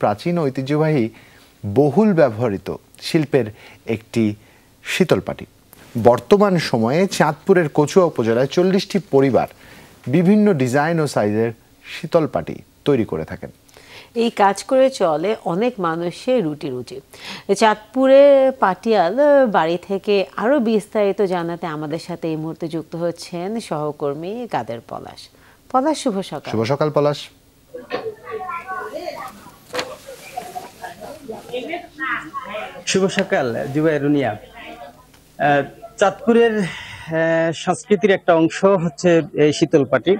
প্রাচীন ঐতিহ্যবাহী বহুল ব্যবহৃত শিল্পের একটি শীতলপাটি। বর্তমান সময়ে চাঁদপুরের কচুয়া উপজেলায় 40টি পরিবার বিভিন্ন ডিজাইন ও সাইজের শীতলপাটি তৈরি করে থাকেন। এই কাজ করে চলে অনেক মানুষের রুটি চাঁদপুরের পাটিয়াল বাড়ি থেকে আরো বিস্তারিত জানাতে আমাদের সাথে এই মুহূর্তে যুক্ত হচ্ছেন সহকর্মী কাদের পলাশ। শুভ সকাল। শুভ সকাল পলাশ। শুভ সকাল জুবাইরুনিয়া। চাঁদপুরের সংস্কৃতির একটা অংশ হচ্ছে এই শীতলপাটি।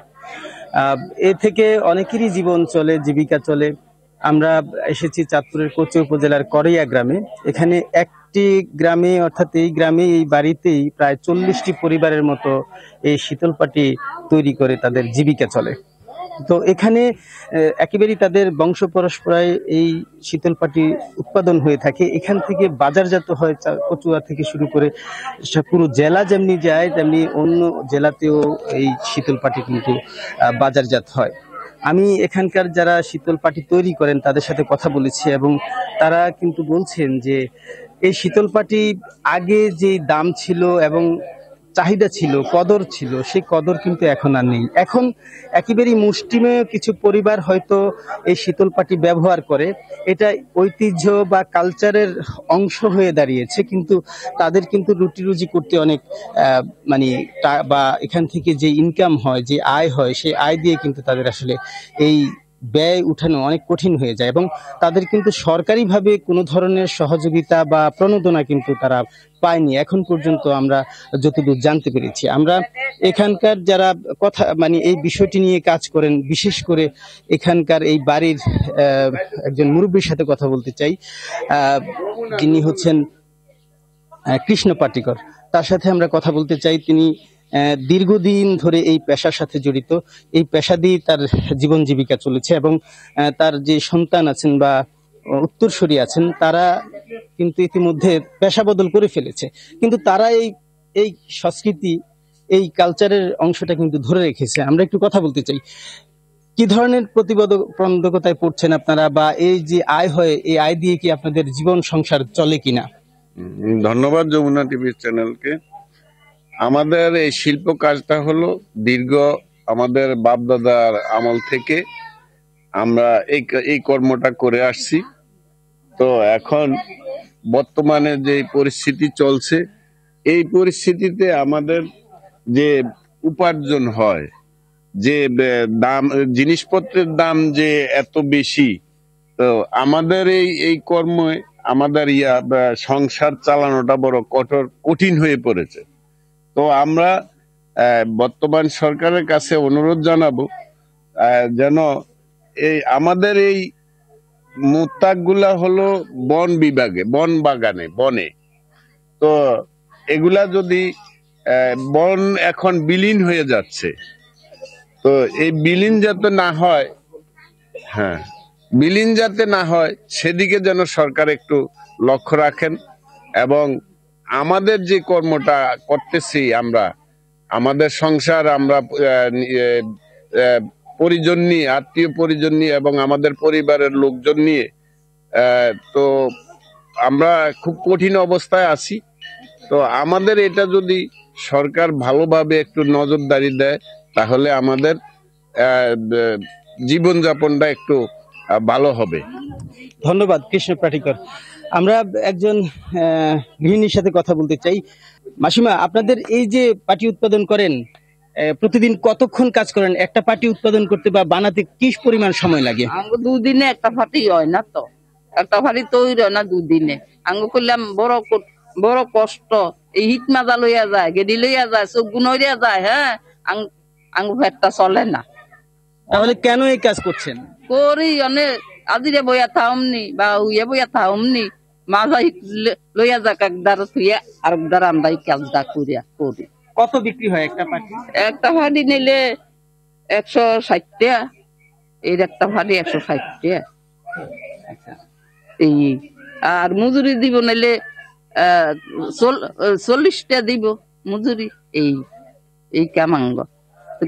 এ থেকে অনেকেরই জীবন চলে, জীবিকা চলে। আমরা এসেছি চাঁদপুরের কচুয়া উপজেলার করইয়া গ্রামে। এখানে একটি গ্রামে, অর্থাৎ এই গ্রামে, এই বাড়িতেই প্রায় 40টি পরিবারের মতো এই শীতলপাটি তৈরি করে তাদের জীবিকা চলে। তো এখানে একেবারেই তাদের বংশ পরম্পরায় এই শীতলপাটি উৎপাদন হয়ে থাকে। এখান থেকে বাজারজাত হয়, কচুয়া থেকে শুরু করে পুরো জেলা যেমনি যায় তেমনি অন্য জেলাতেও এই শীতলপাটি কিন্তু বাজারজাত হয়। আমি এখানকার যারা শীতলপাটি তৈরি করেন তাদের সাথে কথা বলেছি এবং তারা কিন্তু বলছেন যে এই শীতলপাটি আগে যে দাম ছিল এবং চাহিদা ছিল, কদর ছিল, সেই কদর কিন্তু এখন আর নেই। এখন একেবারেই মুষ্টিমেয় কিছু পরিবার হয়তো এই শীতলপাটি ব্যবহার করে। এটা ঐতিহ্য বা কালচারের অংশ হয়ে দাঁড়িয়েছে, কিন্তু তাদের কিন্তু রুজি করতে অনেক বা এখান থেকে যে ইনকাম হয়, যে আয় হয়, সেই আয় দিয়ে কিন্তু তাদের আসলে এই ব্যয় উঠানো অনেক কঠিন হয়ে যায় এবং তাদের কিন্তু সরকারিভাবে কোনো ধরনের সহযোগিতা বা প্রণোদনা কিন্তু তারা পায়নি এখন পর্যন্ত, আমরা যতদূর জানতে পেরেছি। আমরা এখানকার যারা এই বিষয়টি নিয়ে কাজ করেন, বিশেষ করে এখানকার এই বাড়ির একজন মুরব্বীর সাথে কথা বলতে চাই, যিনি হচ্ছেন কৃষ্ণ পাটিকর। তার সাথে আমরা কথা বলতে চাই। তিনি দীর্ঘদিন ধরে এই পেশার সাথে জড়িত। এই পেশা দিয়ে তার জীবন জীবিকা চলেছে এবং তার যে সন্তান আছেন বা উত্তরসূরি আছেন তারা কিন্তু ইতিমধ্যে পেশা বদল করে ফেলেছে, কিন্তু তারা এই সংস্কৃতি, এই কালচারের অংশটা কিন্তু ধরে রেখেছে। আমরা একটু কথা বলতে চাই, কি ধরনের প্রতিবন্ধকতায় পড়ছেন আপনারা, বা এই যে আয় হয়, এই আয় দিয়ে কি আপনাদের জীবন সংসার চলে কিনা? ধন্যবাদ যমুনা টিভি চ্যানেলকে। আমাদের এই শিল্প কাজটা হলো দীর্ঘ আমাদের বাপদাদার আমল থেকে আমরা এই কর্মটা করে আসছি। তো এখন বর্তমানে যে পরিস্থিতি চলছে, এই পরিস্থিতিতে আমাদের যে উপার্জন হয়, যে দাম, জিনিসপত্রের দাম যে এত বেশি, তো আমাদের এই কর্মে আমাদের সংসার চালানোটা বড় কঠিন হয়ে পড়েছে। তো আমরা বর্তমান সরকারের কাছে অনুরোধ জানাবো যেন আমাদের এই মুত্তাকগুলা হলো বন বিভাগে, বনে, তো এগুলা যদি বন এখন বিলীন হয়ে যাচ্ছে, তো এই বিলীন যাতে না হয়, বিলীন যাতে না হয় সেদিকে যেন সরকার একটু লক্ষ্য রাখেন এবং আমাদের যে কর্মটা করতেছি আমরা, আমাদের সংসার, আমরা পরিজন নিয়ে, আত্মীয় পরিজন নিয়ে এবং আমাদের পরিবারের লোকজন নিয়ে, তো আমরা খুব কঠিন অবস্থায় আছি। তো আমাদের এটা যদি সরকার ভালোভাবে একটু নজরদারি দেয় তাহলে আমাদের জীবনযাপনটা একটু ভালো হবে। ধন্যবাদ কৃষ্ণ পাটিকর। আমরা একজন গৃহিণীর সাথে কথা বলতে চাই। মাসিমা, আপনাদের এই যে পাটি উৎপাদন করেন, প্রতিদিন কতক্ষণ কাজ করেন? একটা পাটি উৎপাদন করতে বা বানাতে কি পরিমাণ সময় লাগে? দুদিনে একটা পাটি হয় না, তো একটা পাটি তৈরি হয় না দুদিনে। আঙ্গ করলাম বড় কষ্ট। এই হিট মাজা লইয়া যায়, গেডি লইয়া যায়, চোখ গুনইয়া যায়। হ্যাঁ, আঙ্গ ফেটটা চলে না। তাহলে কেন এই কাজ করছেন? করি অনেক, আজিরে বইয়া থামনি বা উইয়া বইয়া থামনি, মাজা লইয়া যাক একদার থুইয়া আর একদার আমরা এই কাজটা করি। কত বিক্রি হয় একটা পাটি? একটা পাটি নিলে 160 টাকা, এই একটা পাটি 160 টাকা। এই আর মজুরি দিব নিলে 40 টাকা দিব মজুরি। এই কামাঙ্গ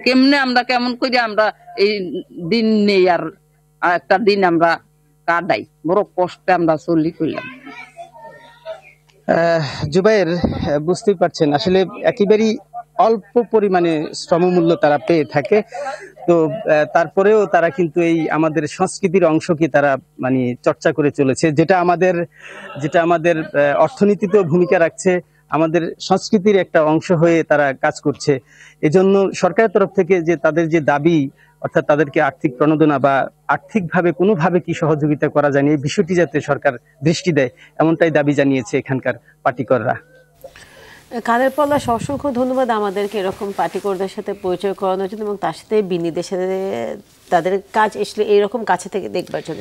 কেমনে আমরা কেমন করি আমরা এই দিন নেই, আর একটা দিন আমরা কাদাই বড় কষ্টে আমরা চলি করলাম। জুবাইর, বুঝতেই পারছেন আসলে একেবারেই অল্প পরিমাণে শ্রমমূল্য তারা পেয়ে থাকে। তো তারপরেও তারা কিন্তু এই আমাদের সংস্কৃতির অংশকে তারা মানে চর্চা করে চলেছে, যেটা আমাদের অর্থনীতিতেও ভূমিকা রাখছে, আমাদের সংস্কৃতির একটা অংশ হয়ে তারা কাজ করছে। এজন্য সরকারের তরফ থেকে যে তাদের যে দাবি, অর্থাৎ তাদেরকে আর্থিক প্রণোদনা বা আর্থিকভাবে কোনোভাবে কি সহযোগিতা করা যায়নি, এই বিষয়টি যাতে সরকার দৃষ্টি দেয়, এমনটাই দাবি জানিয়েছে এখানকার পাটিকররা। কাদের পলাশ, অসংখ্য ধন্যবাদ আমাদেরকে এরকম পাটিকরদের সাথে পরিচয় করানোর জন্য এবং তার সাথে বিনিদের সাথে তাদের কাজ আসলে এইরকম কাছে থেকে দেখবার জন্য।